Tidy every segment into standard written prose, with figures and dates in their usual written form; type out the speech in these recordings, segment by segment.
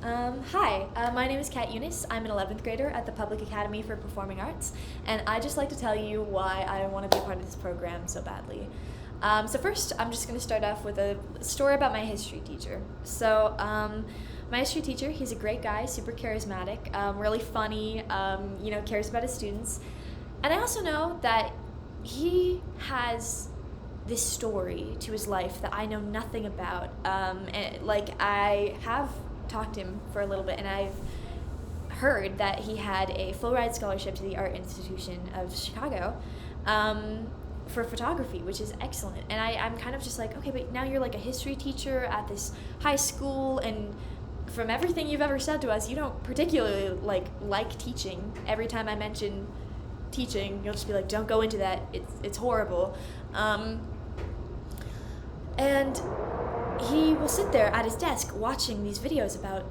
Hi, my name is Younis. I'm an 11th grader at the Public Academy for Performing Arts, and I'd just like to tell you why I want to be a part of this program so badly. So first, I'm just going to start off with a story about my history teacher. My history teacher, he's a great guy, super charismatic, really funny, cares about his students. And I also know that he has this story to his life that I know nothing about. I have talked to him for a little bit, and I've heard that he had a full ride scholarship to the Art Institution of Chicago for photography, which is excellent. And I'm kind of just like, okay, but now you're like a history teacher at this high school, and from everything you've ever said to us, you don't particularly like teaching. Every time I mention teaching, you'll just be like, don't go into that, it's horrible. And he will sit there at his desk watching these videos about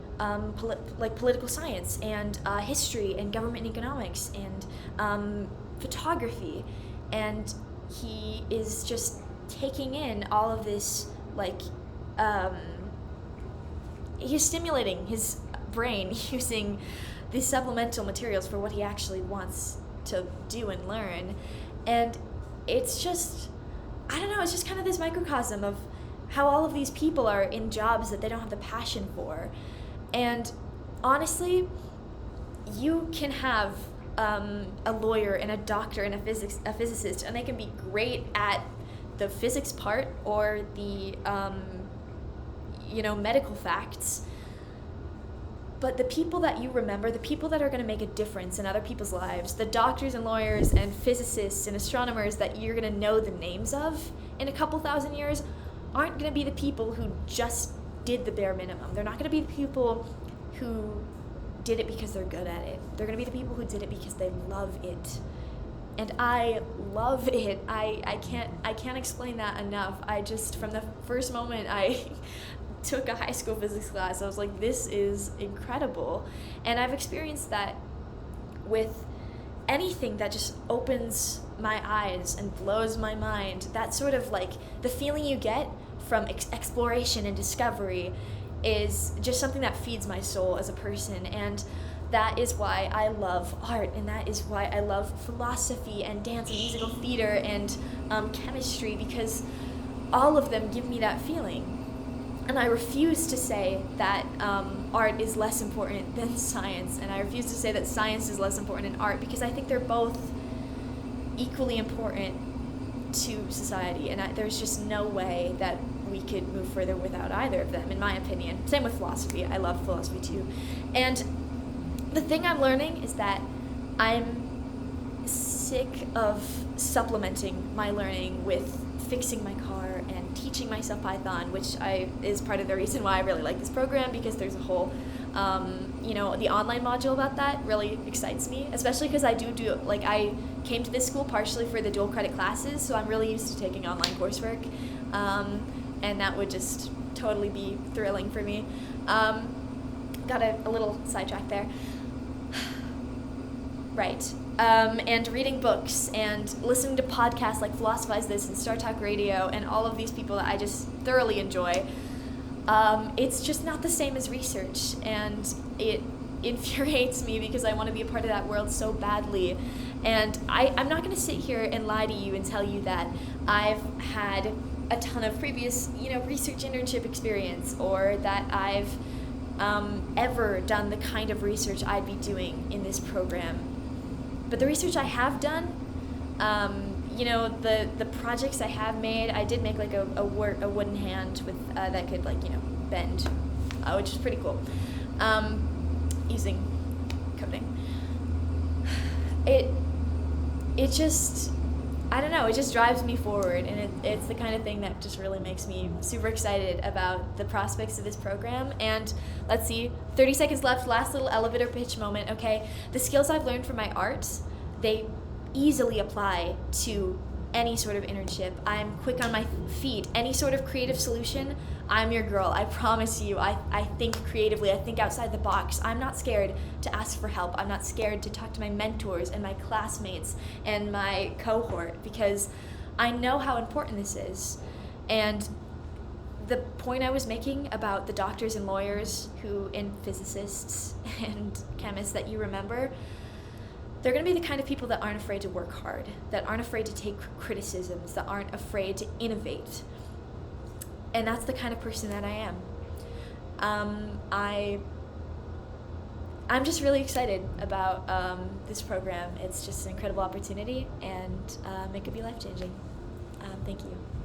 political science and history and government and economics and photography, and he is just taking in all of this, he's stimulating his brain using these supplemental materials for what he actually wants to do and learn. And it's just, I don't know, it's just kind of this microcosm of how all of these people are in jobs that they don't have the passion for. And honestly, you can have a lawyer and a doctor and a physicist, and they can be great at the physics part or the medical facts. But the people that you remember, the people that are going to make a difference in other people's lives, the doctors and lawyers and physicists and astronomers that you're going to know the names of in a couple thousand years, aren't going to be the people who just did the bare minimum. They're not going to be the people who did it because they're good at it. They're going to be the people who did it because they love it. And I love it. I can't explain that enough. I just, from the first moment I took a high school physics class, I was like, this is incredible. And I've experienced that with anything that just opens my eyes and blows my mind. That sort of the feeling you get from exploration and discovery is just something that feeds my soul as a person. And that is why I love art, and that is why I love philosophy and dance and musical theater and chemistry, because all of them give me that feeling. And I refuse to say that art is less important than science, and I refuse to say that science is less important than art, because I think they're both equally important to society, and there's just no way that we could move further without either of them, in my opinion. Same with philosophy. I love philosophy too. And the thing I'm learning is that I'm sick of supplementing my learning with fixing my car and teaching myself Python, which is part of the reason why I really like this program, because there's a whole, the online module about that really excites me, especially because I came to this school partially for the dual credit classes, so I'm really used to taking online coursework, and that would just totally be thrilling for me. Got a little sidetracked there. Right. And reading books and listening to podcasts like Philosophize This and Star Talk Radio and all of these people that I just thoroughly enjoy. It's just not the same as research, and it infuriates me because I want to be a part of that world so badly. And I'm not going to sit here and lie to you and tell you that I've had a ton of previous, research internship experience, or that I've ever done the kind of research I'd be doing in this program. But the research I have done, the projects I have made, I did make a wooden hand with that could bend, which is pretty cool, using coding. It just, I don't know, it just drives me forward, and it's the kind of thing that just really makes me super excited about the prospects of this program. And let's see, 30 seconds left, last little elevator pitch moment, okay? The skills I've learned from my art, they easily apply to any sort of internship. I'm quick on my feet. Any sort of creative solution, I'm your girl. I promise you. I think creatively. I think outside the box. I'm not scared to ask for help. I'm not scared to talk to my mentors and my classmates and my cohort, because I know how important this is. And the point I was making about the doctors and lawyers and physicists and chemists that you remember, they're going to be the kind of people that aren't afraid to work hard, that aren't afraid to take criticisms, that aren't afraid to innovate. And that's the kind of person that I am. I'm just really excited about this program. It's just an incredible opportunity, and it could be life-changing. Thank you.